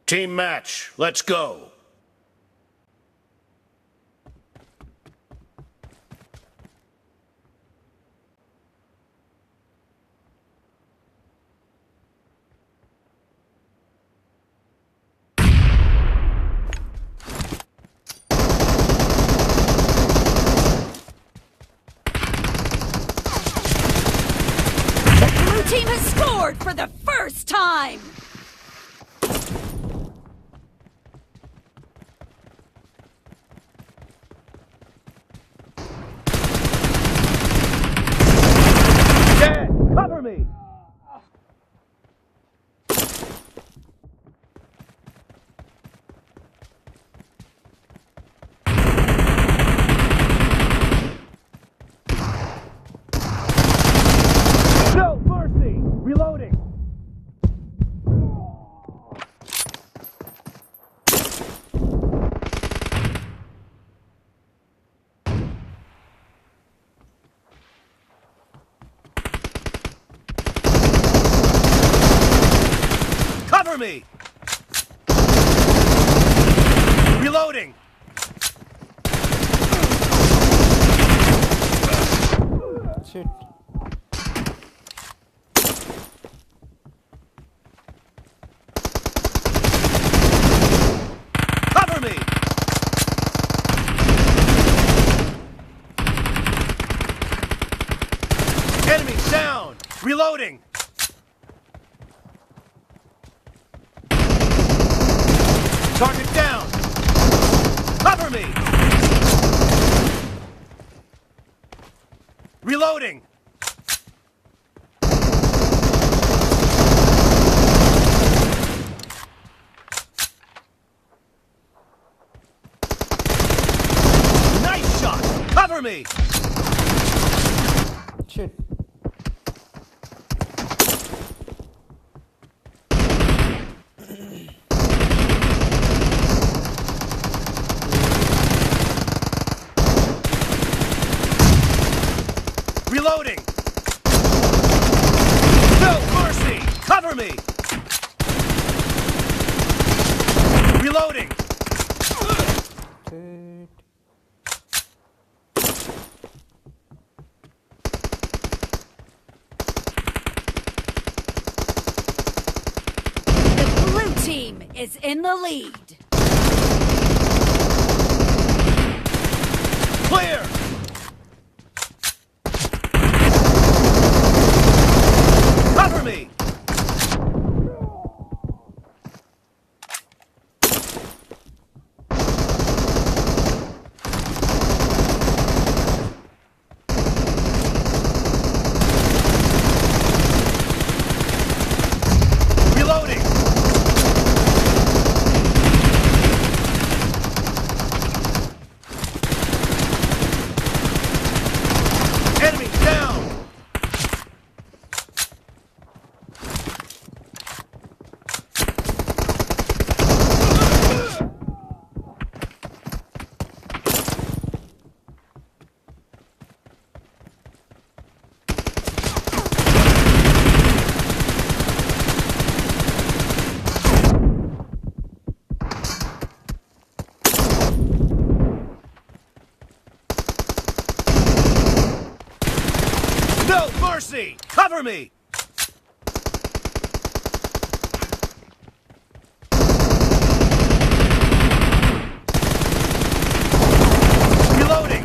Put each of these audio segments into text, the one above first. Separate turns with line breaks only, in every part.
Team match, let's go.
Team has scored for the first time!
Dead! Cover me! No mercy! Reloading! Cover me! Reloading!
Shit.
Cover me! Enemy down! Reloading! Target down! Cover me! Reloading! Nice shot! Cover me!
Shit.
Reloading! No mercy! Cover me! Reloading!
Shit.
The blue team is in the lead.
Clear! Cover me! Reloading! Enemy down! No mercy! Cover me! Reloading!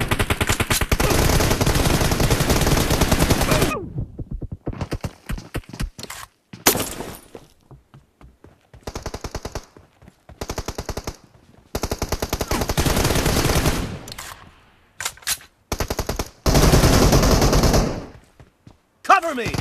Cover me!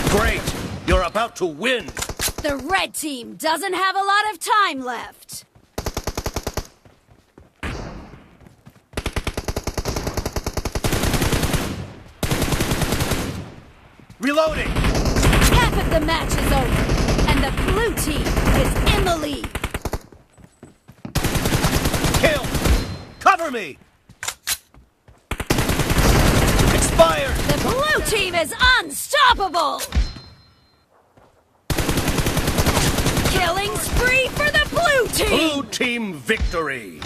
Great! You're about to win!
The red team doesn't have a lot of time left.
Reloading!
Half of the match is over, and The blue team is in the lead.
Kill! Cover me! Expired!
The blue team is unstoppable. Killing spree for the blue team.
Blue team victory!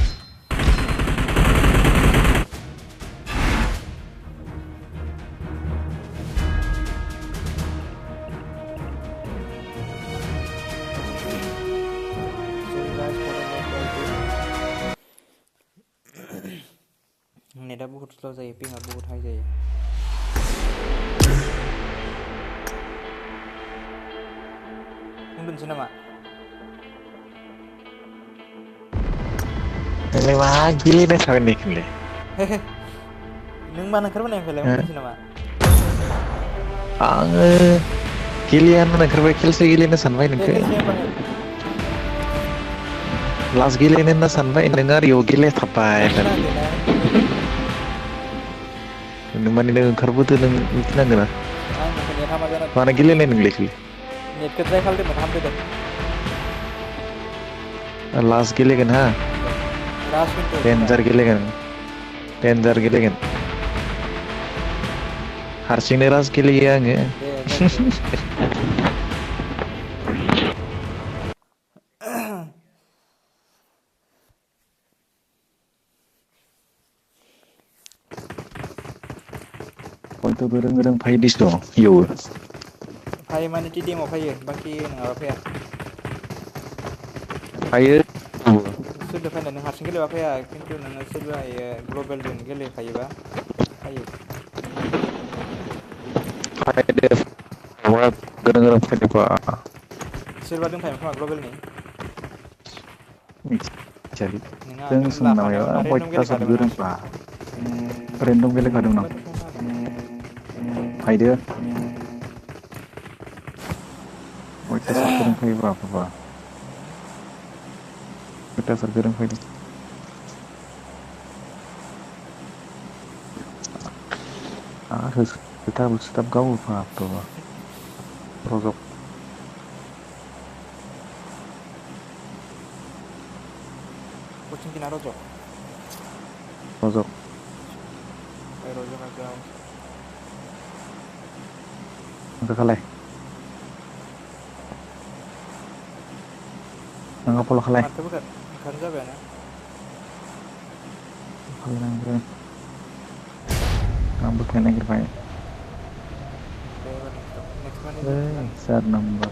नेटा बहुत slow' जायो पिंआ बहुत high जायो उन्दुनोसै नामा
नोंलाय मा गेलेबाय थागोन नोंलाय
नों मानो ओंखारबोनायनिफ्रायलाय उन्दुनोसै नामा
आङो गेलेयानो ओंखारबाय खेलसे गेलेनो सानबाय नोंखो लास्ट गेलेनो होनना सानबाय नों आरो इयाव गेलेथाबबाय नों माने नों ओंखारबोदो नों मिथिनांगोन ना मानो गेलेनाय नोंलाय
नेटखौ ट्राइ खालामदोंमोन हामदों
लास्ट गेलेगोन हा डेन्जार गेलेगोन हारसिंनो राज गेलेयो आङो बयबो गोरों फायो दिस दं इयावबो
फायो माने टिडिएमाव फायो बाखि नङाबा फाया
फायो
सोरदो फायना नों हारसिं गेलेबा फाया खिन्थु नोङो सोरबा ग्लबेलजों गेलेखायोबा फायो
गोरों फायदोबा
सोरबा दंफायोमोन खोमा ग्लबेलनि नोङा
जों
नों
सोंनायाव
लाफानायाव ना रेन्डम
बयतासार
गेलेखादोंमोन
गोरोंबा रेन्डम गेलेखादोंमोन आं फायदो बयतासार गोरों फायोब्रा बाबा बयतासार गोरों फायदों आरो होथाब गावो बाबा रजब
Kucing kina rojo.
रजब
Rojo kagak.
खालाय नों फल' खालाय
Mantap bukan? Kan siapa ya?
खालायनांगोन आंबो खेलनो नागिरबाय
Next one
सार नाम्बार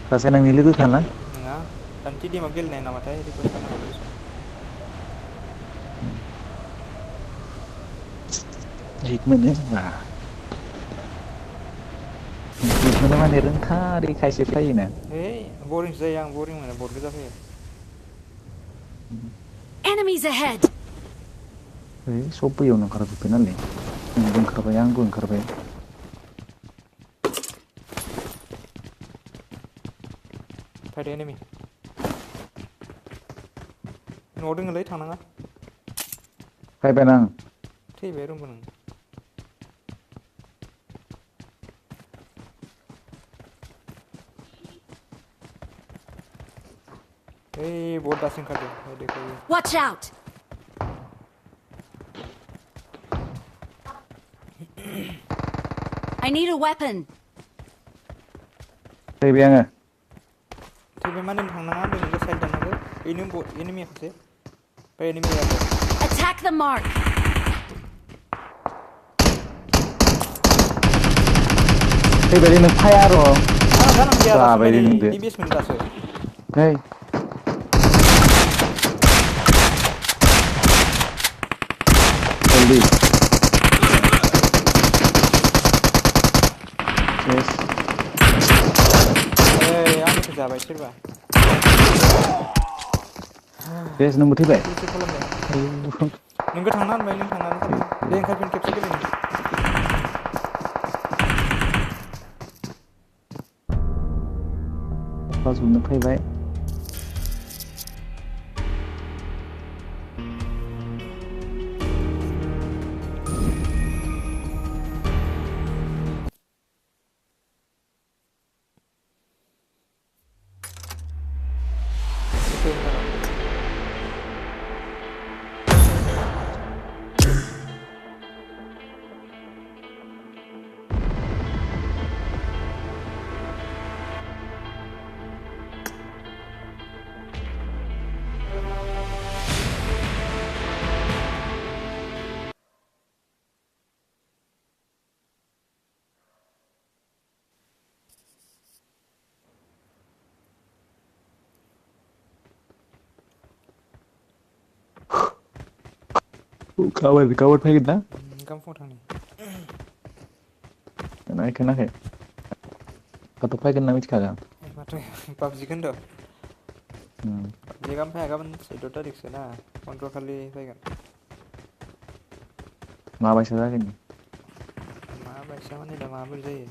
सासे नोंनि लोगो खाना
nggak. Nanti dia mobil nih nama saya di kosan habis.
Hit मोनो होनबा हिट मोनो माने रोंथारै खायसे फैयोना
boring saya yang boring mana boring kita sih.
Enemies ahead.
सब बैयावनो ओंखारजोब्बाय नालाय नोंबो ओंखारबाय आंबो ओंखारबाय
Fight enemy. Nggak dengar tangan
फैबाय आं
थैबाय रुमबो नों बहुत दासिम ओंखारदों
Watch out. I need a weapon.
फैबाय आङो
थैबाय माने थांनाङा नों साइड दाननांगौ enemy खासे बे enemy
Attack the mark.
फैबाय नों फाया र'
जानां गैया
जाबाय नोंदो
DBS मोन दासो
नै जल्दी yes
आंनिखौ जाबाय सोरबा
yes नोंबो थैबाय
नोंखौ थांना होनबाय नों थांनानै दे ओंखारफिन खेबसे गेलेनो
फासआवनो फैबाय गाबोन फैगोन ना
गाबोन फुङाव थांनि
खोनायाखै गाबोन फैगोन होनना मिथिखागोन
माथो पाबजिखौ होनदों गाबोन फैया गाबोन 14 तारिखसो ना 15 खालि फैगोन
माबायसा जागोन
माबायसा माने दा माबोरै जायो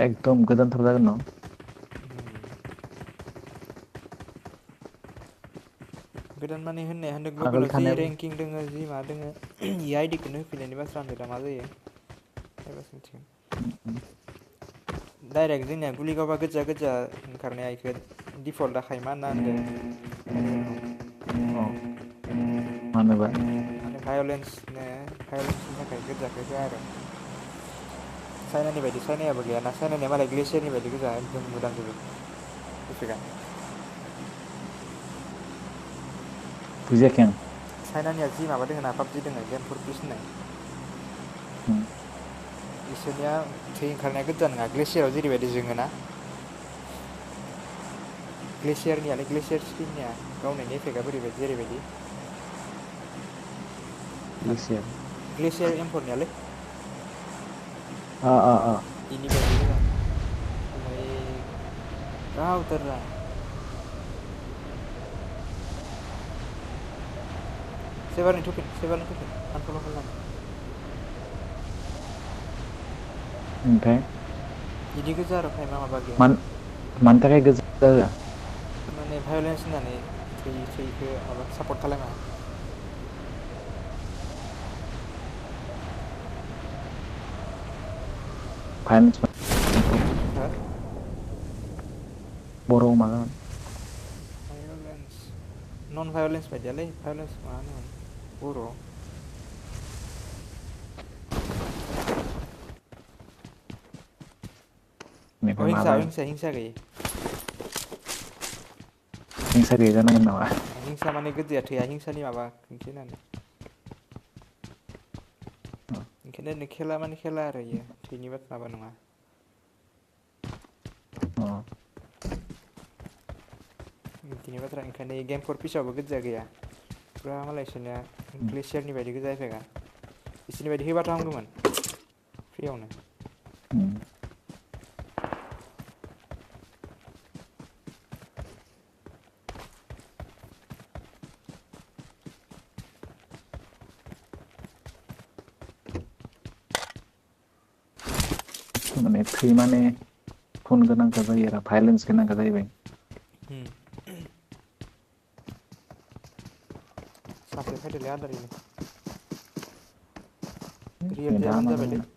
एकदम गोदानथार जागोन न
गोदान माने होननाया होनदों
आगोल
ग्लबेलाव जि
थानायाबो
रेंकिं दोङो जि मा दोङो इ आइडिखौनो होफिननायनि बाथ्रा होनदों दा मा जायो फैबासो मिथिगोन डाइरेक्ट जोंनिया गुलि गावबा गोजा गोजा ओंखारनाया इखो दिफल्टआ खायमा होनना होनदों
मानोबा
माने भायलेन्सनि थाखाय गोजाखौ होआ आरो चाइनानि बायदि चाइनायाबो गैयाना चाइनानिया मालाय ग्लेसियारनि बायदि गोजा एकदम मोदानजोबो इफेक्टआ
बुजियाखै आं
चाइनानिया जि माबा दोङो ना पाबजि दोङो गेम फर पिस होननाय इसोरनिया थै ओंखारनाया गोजा नङा ग्लेसियाराव जेरैबायदि जोङोना ग्लेसियारनियालाय ग्लेसियार स्किननिया गावनायनि एफेक्टआ बोरैबायदि जेरैबायदि
ग्लेसियार
ग्लेसियार एमफरनियालै
अ
इनि बायदि गोजा ओमफ्राय गावथाररा सेबारनि थफिन आनफल' खालाम
ओमफ्राय
बिदि गोजा आरो फाइमा माबा गैया
मानि थाखाय गोजा जाया
माने भायलेन्स होननानै थैखो माबा सापर्ट खालामा हो
बर'आव मा जागोन
भायलेन्स नन भायलेन्स बायदियालै भायलेन्स मा होनोमोन बर'आव
बेनिफ्राय मा
हिंसा
जागोन
हिंसा गैयै
हिंसा गैयै जानांगोन नामा
हिंसा माने गोदोया थैया हिंसानि माबा खिन्थिनानै ओंखायनो खेला माने खेला आरो इयो थैनि माबा नङा
अ
मिथिनाय बाथ्रा ओंखायनो गेमफोर पिसावबो गोजा गैया फुरा मालायसोनिया ग्लेसियारनि बायदि गोजा एफेक्टआ बिसोरनि बायदि होबाथ' हामगौमोन फ्रियावनो
माने थै माने खुन गोनांखा जायो आरो भायलेन्स गोनांखा जाहैबाय
सासे फैदोलै आदारिनो रियेल
नेटआ
जायाबानो
हामा
जाबायलै
जागोन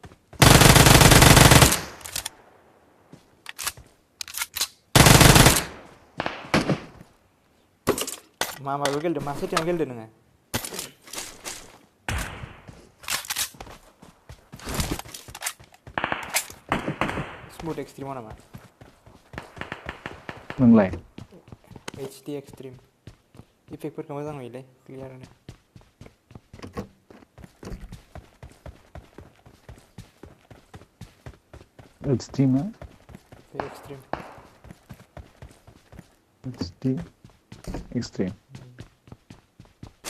माबायाव गेलेदों मा सेटिंआव गेलेदों नोङो स्मुथ एक्सट्रिमाव नामा
नोंलाय
HD एक्सट्रिम इफेक्टफोरखौ मोजां नुयोलै क्लियारनो
एक्सट्रिमा
एक्सट्रिम
एक्सट्रिम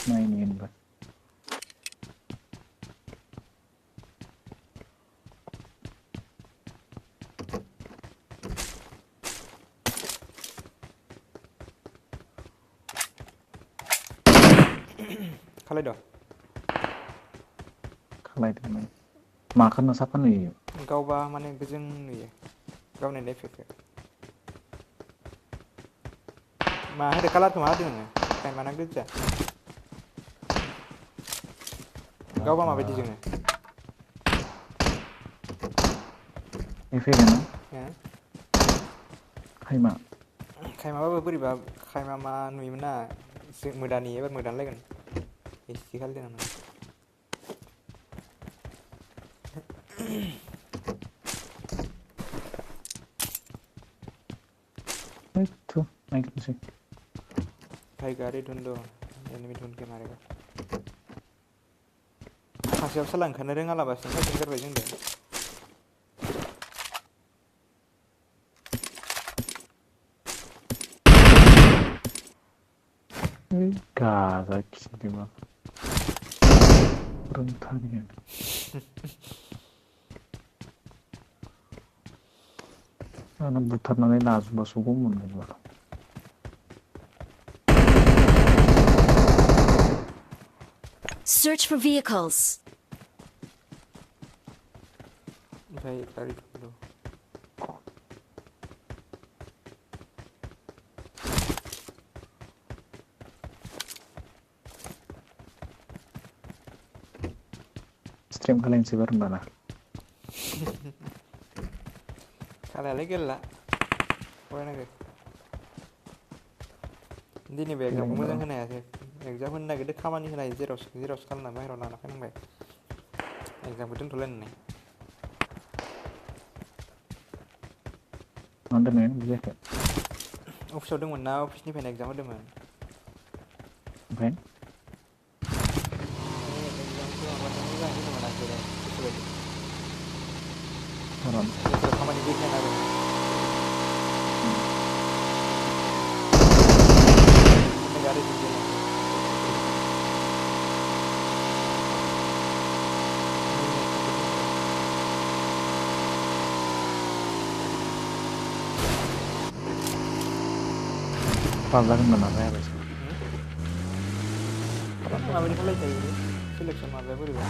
नायनि होनबा
खालायद'
खालायदोंमोन मा खालामना साफा नुयो
गावबा माने गोजों नुयो गावनि एफेक्टखौ मा होदो कालारखौ मा होदो नोङो टाइमाना गोजा गावबा माबायदि जोङो
एफेक्टआ ना
हो
खायमा
खायमाबाबो बोरैबा खायमा मा नुयोमोन ना एसे मोदानि एबार मोदानलायगोन एसि खालायदों आं
थ' नायग्रोनोसै
टाइगार धुन्द एनिमि धुन के मारेगा सासेयाव साला ओंखारनो रोङालाबासिनो फाइटिं गारबाय जोंदो
गाजा खिथिमा रोंथारिया आंना बुथारनानै लाजोबबासो गम मोनगोन बारा
Search for vehicles.
ओमफ्राय गारि दं
स्ट्रिम खालायनोसै बार होमबाना
खालायालाय गेलेला फरायनांगौ दिनैबो एग्जामखौ मोजां होनो हायाखै एग्जाम होनो नागिरदों खामानि होनाय जेरावसो खालामना बाहेरायाव लाना फैनांबाय एग्जामखौ दोनथ'लायनानै
मा होनदों बुजियाखै
अफिसाव दंमोन ना अफिसनिफ्रायनो एग्जाम होदोंमोन
ओमफ्राय
एग्जामखौ माबानो मोजाङै होनो मोनाखै गोसोबायदि
आराम
खामानि गैखाया आरो गारि
पाजागोन मोना जायाबायसो
माबायदि खालायजायो सिलेक्सन माबाया बोरैबा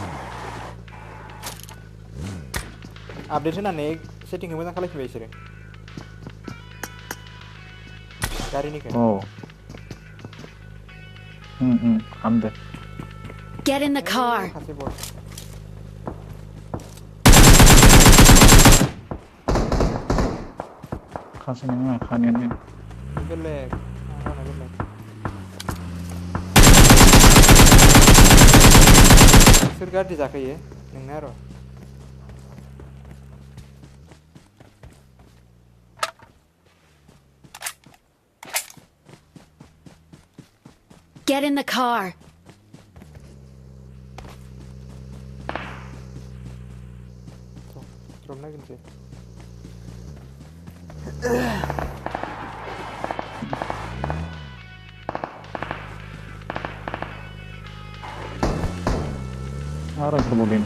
आपडेट होनानै सेटिंखौ मोजां खालायफिनबाय बिसोरो गारिनिखौ
हामदो
Get in the car.
सासे बस
खासे नङा खानायानो
बेलेग बेलेग सोर गाज्रि जाखायो नोंना आरो
Get in the car.
द्रप नागिरनोसै
आराम प्रब्लेम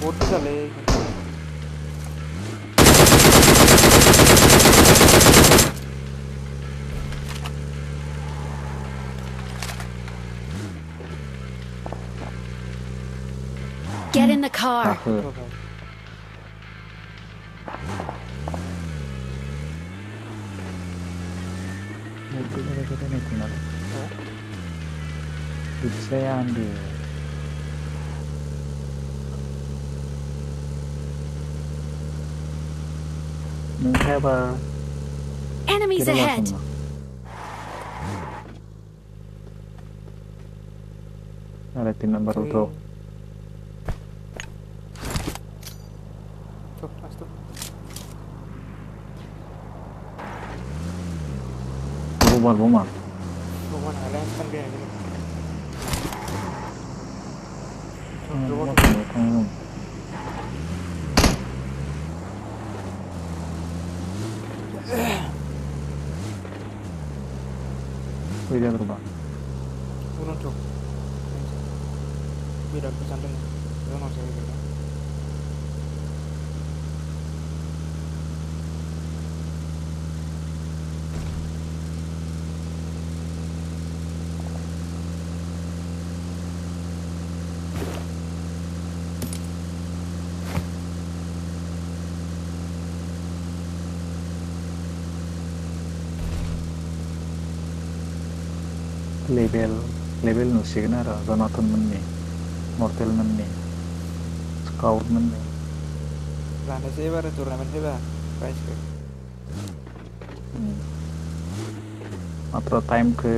बहुत गोजालै
Get in the car.
saya ambil apa
Enemies ahead.
Ada tim nomor itu. Bomba.
Bomba ada yang kan kayak gini.
Beda berubah.
Untuk beda pesantren, itu nggak gitu.
Label नुसिगोन आरो Jonathan मोननि mortal मोननि scout मोननि
लानोसै एबार tournament फैबा प्राइजखौ
मात्र टाइमखौ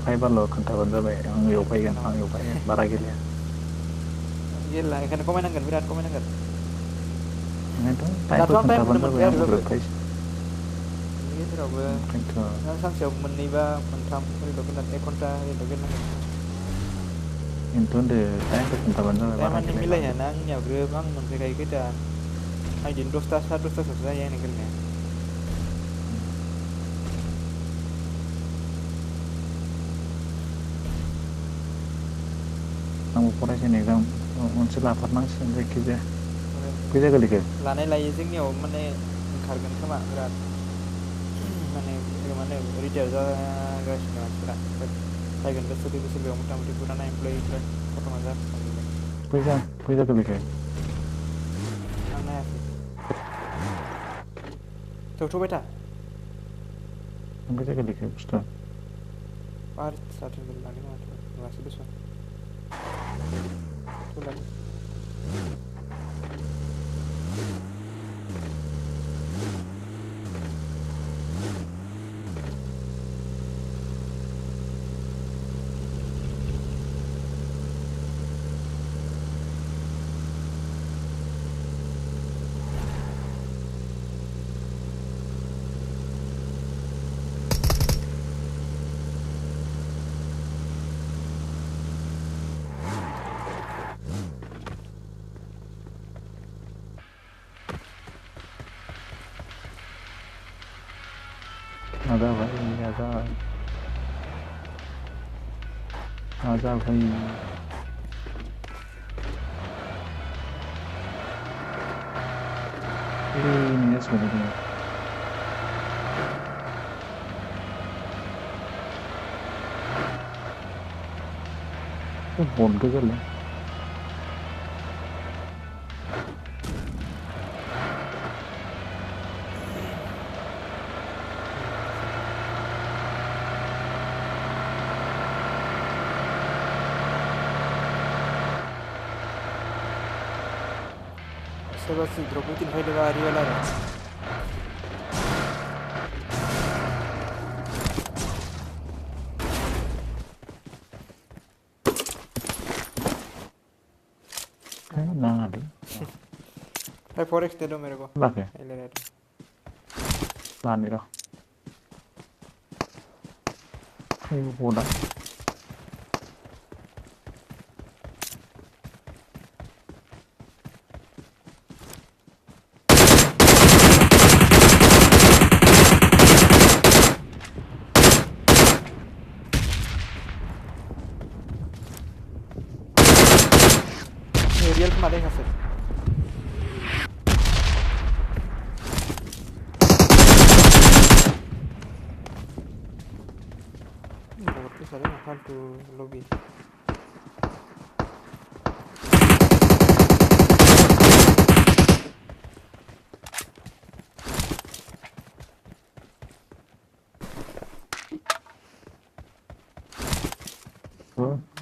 फाइबाल' खोन्थाबानो जाबाय आं बेयाव फैगोन बारा गेलेया
गेलेला बेखायनो खमायनांगोन बिराद खमायनांगोन
टाइमखौ खोन्थाबानो जाबाय आं फैगोन
गेजेरावबो सानसेयाव मोननैबा मोनथाम ओरैनो गेलेनांगोन 1 घन्टा ओरैनो गेलेनांगोन
बेनोथ' होनदो टाइमखौ खोन्थाबानो जाबाय बारा
माने मिलायहायाना आंनियाव ग्रोब आं मोनफैखायो खैथा आं बिदिनो 10ता 10:30 जायो आंनि गेलेनाया
आंबो फरायसानि एग्जाम मोनसे लाथारनांसिगोन जायखिजाया फैसा गोलैखो
लानाय लायो जोंनियाव माने ओंखारगोन खोमा बिराद माने माने रिटायार जागासिनो मानसिफोरा फैगोन बोसोरब्रै बोसोरबायाव मथा मथि फुराना एमप्लयिफोरा खतमा जाफ्रामजोबगोन
फैसा गोलैखो
आं नायाखै थौथ'बाय था
फैसा गोलैखो बुस्थुआ
आरो जाथों लानो माथो नुवासै दस' थौलाय
आजा भाई आजा भाई ini ya sebenarnya bondu kali
soba si drop itu file ba ari wala ra
ना दे
भाई फोरेक्स दे दो मेरे को
लाके
ले ले
लाने रो ये बोला
रियल मारे हैं सर बहुत सारे फालतू lobby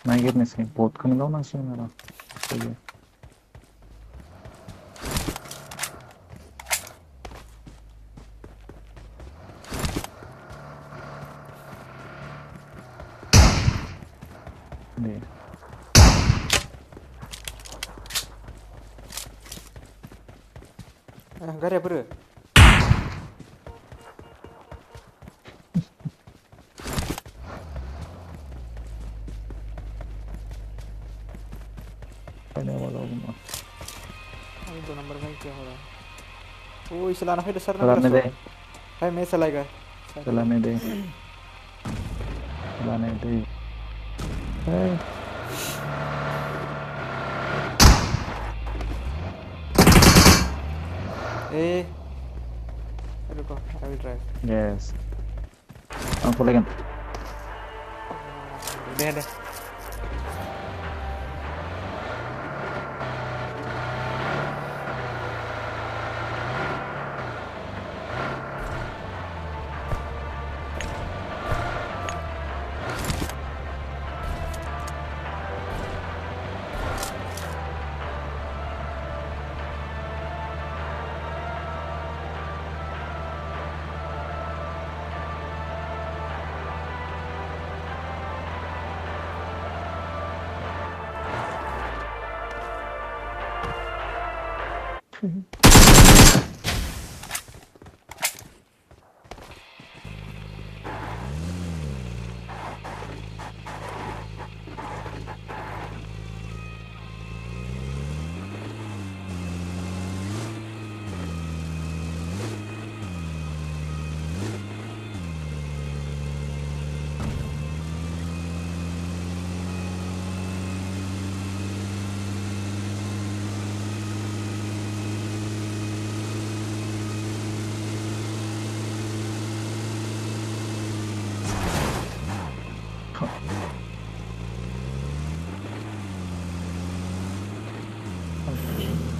naiknya sih bot kan kau langsung nara nih
gak ada bro
ini walau rumah
itu nomor भाई क्या हो रहा है वो इस लाना फिर सर
चलाने दे
भाई मैं चलाएगा
चलाने दे
eh रुको I will drive
yes aku lagi
deh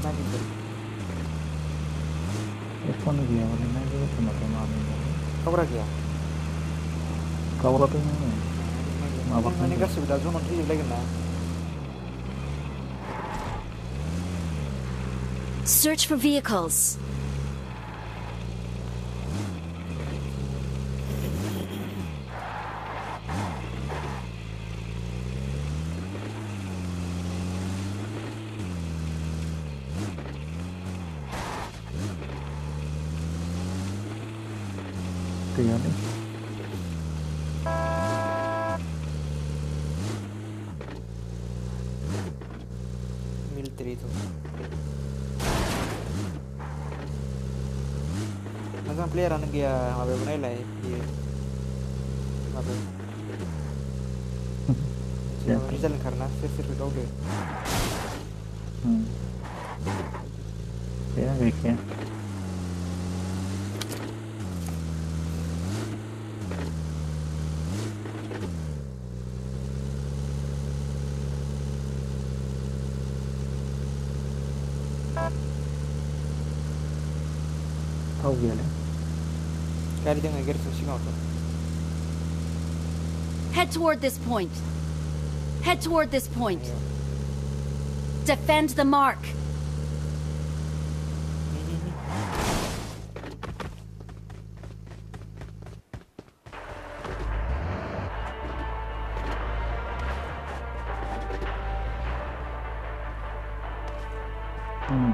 नागिरदों
F1 गया वाले ना जो टमाटर मारने
गावरा गया
गावरा तो
माने गासिबो दा जनाव थैजोबलायगोन ना
Search for vehicles.
Tinggal nih.
Military itu. Macam player anu dia apa benar lah dia. Apa? Ya, Rizal karena sir kau deh.
Ya, baiknya. Tahu dia lah.
Kali dia ngajar sushi ngau tu.
Head toward this point. Head toward this point. Defend the mark.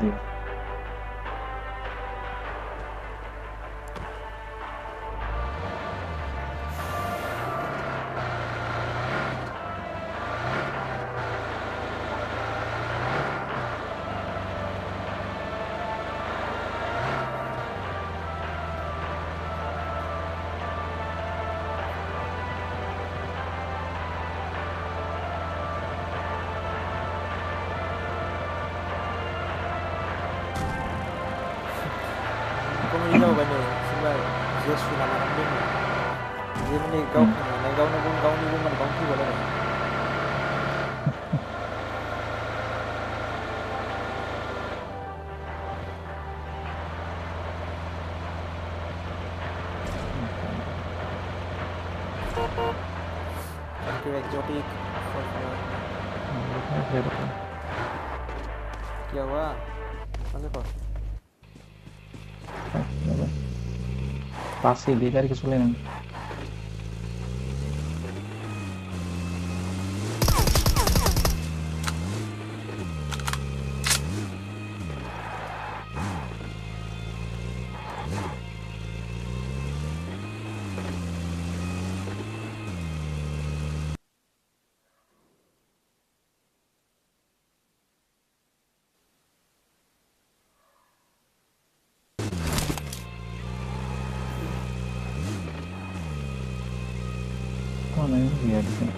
Dia.
Kau bani sebab dia sudah mana dia ni. Dia ni kau ni kau ni mana kau tu boleh. Kira exotic. क्या हुआ? कौन सा
Pasti dia cari kesulitan. Mana yang dia di sini?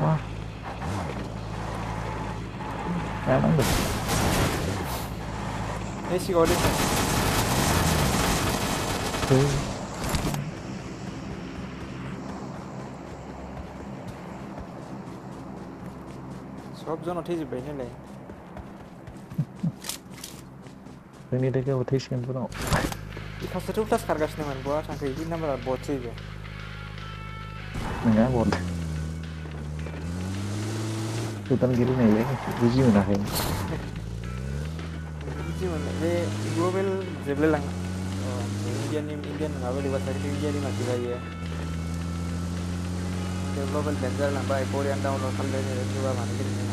Wah, emang deh.
Ini si Odin. Sob zona thiji bhai ne lai.
Ini dia ke otis kan bro.
Khas tu plus kargas ne man buat angka ini nama bot sih je.
Enggak bot. Hutan gini nih ya, uji mana ya?
Uji mana? Ye global jebel lang. Indian nggak boleh buat dari India ni masih lagi ya. Global danger lang, baik Korean down local ni juga mana gini ni.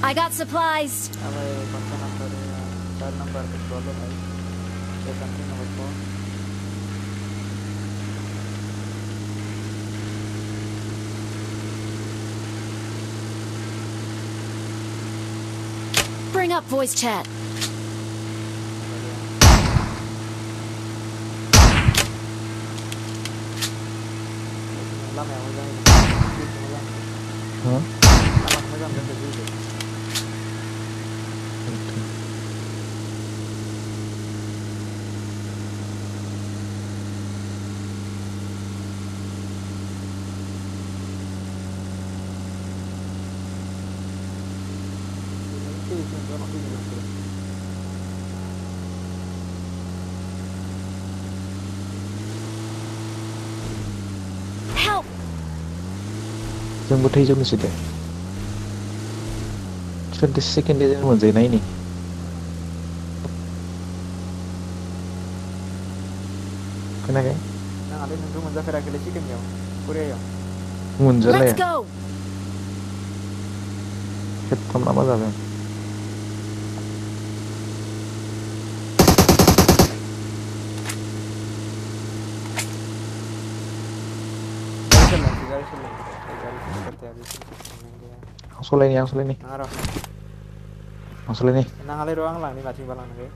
I got supplies.
Away person number 4 number control hai. Country number 4.
Bring up voice chat.
Hah?
Help!
जोंबो थैजोबनोसै दे 20 second जों मोनजायनायनि खोनायाखै
नाङालै नोंथ' मोनजाफेराखैलै चिकेननियाव करियायाव
मोनजालाया
Let's go!
खेबथाम ना मा जाबाय
गाड़ी चल करते हैं अभी
आं सलायनि
नाङा र'
आं सलायनि
नाङालै र' आं लांनि माथिंबा लांनांगौ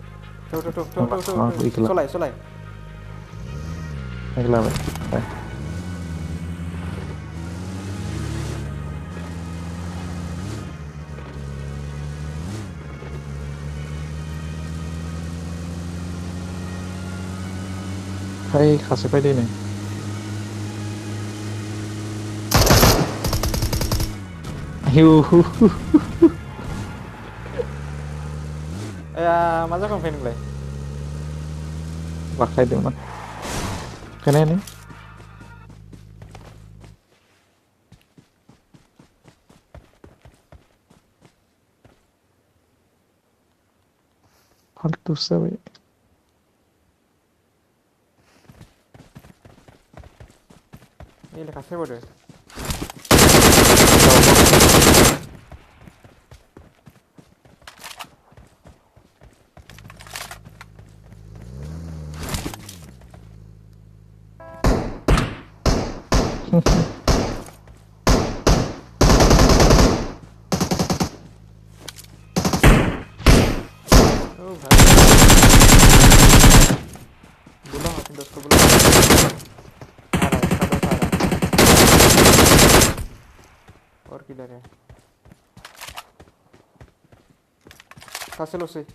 आं इखो
सलाय
लाबाय बाय फाय खासे फायदो नै आयौ
मा जागोन ओमफ्राय नोंलाय
बाखायदोंमोन खोनायानो फाल्तुसो जाबाय
ini kasih bodoh oh भाई बुला अपने दोस्त को बुला और किधर है कासेलो से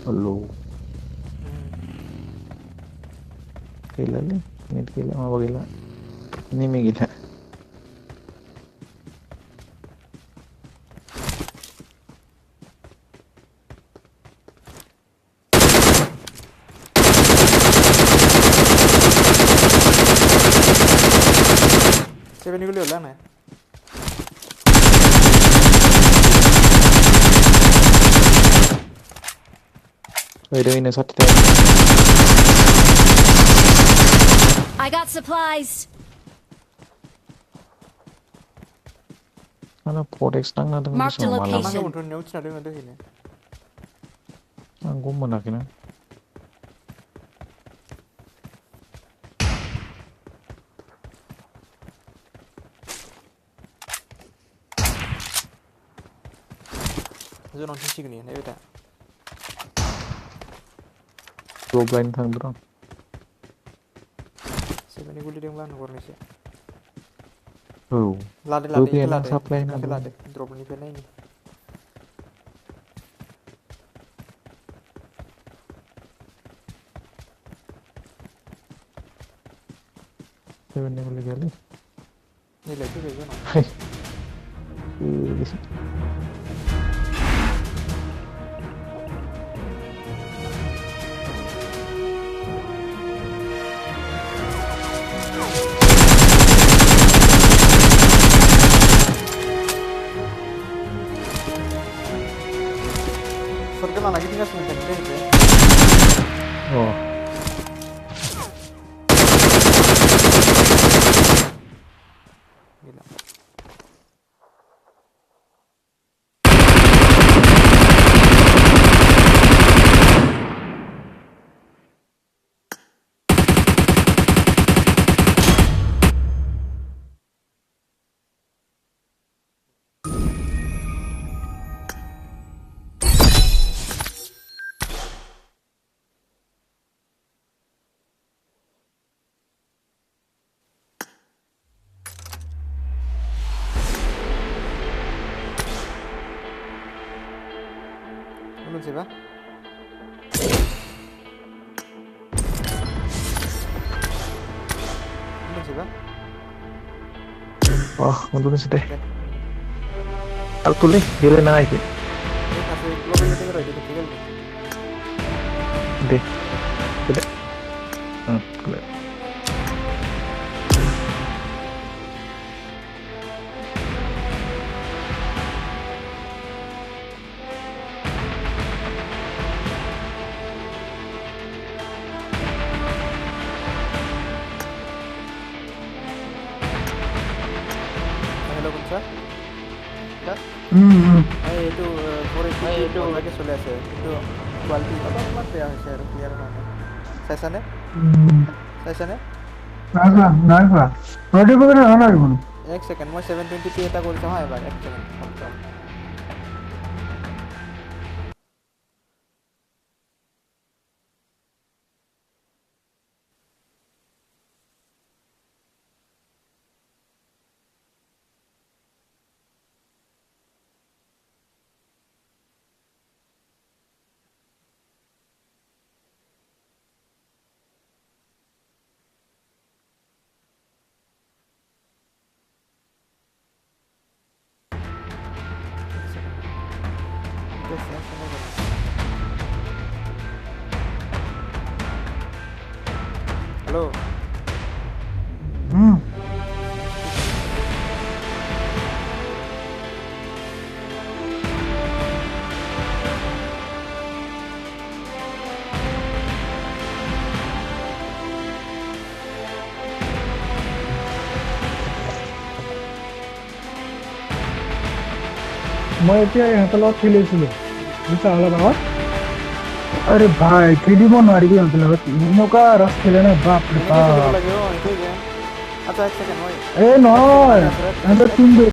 Halo gila nih ini gila apa gila ini mie gila
siapa nih gue lihat
ini satu
I got supplies.
mana Podex nang nang
Mark the
malam
location.
mana gue udah nyuci ada nggak ini
aku mana kena
जोंनाव थिसिगोन ने बेटा
drop line थांदों
सेभेननि गुलि दंब्ला आं हरनोसै
औ
लादो
होफैया नों
लादो
साप्लाय
इखो
होनांगौ
लादो ड्रपनिफ्राय नायनि
सेभेननि गुलि गैयालै
नैलाय फैबाय जोंनाव सरके लाना गिदिंगासिनो दोनदों दे
oh
gila belum sih, Pak? Belum sih, Pak?
wah untuk sedih aku tulis gila naik
Ini kasih global itu kira jadi tinggal.
deh tidak gila
Hello, Kunsa. Dah. Itu itu lagi sudah saya. Itu quality apa ya share clear mana. Session Session
नाइफा रोटी पकड़े आना है कौन
एक second मैं 720p এটা করতে হয় এবার এক সেকেন্ড Halo.
मैं এতিয়া ইহঁতৰ লগত খেলিছিলোঁ বুজিছা অলপ আগত अरे भाई খেলিব নোৱাৰিবি ইহঁতৰ লগত এনেকুৱা ৰস খেলে না বাপ ৰে বাপ
লাগে অ এইটো আচ্ছা এক সেকেন্ড মই
এ নহয় ইহঁতৰ টিম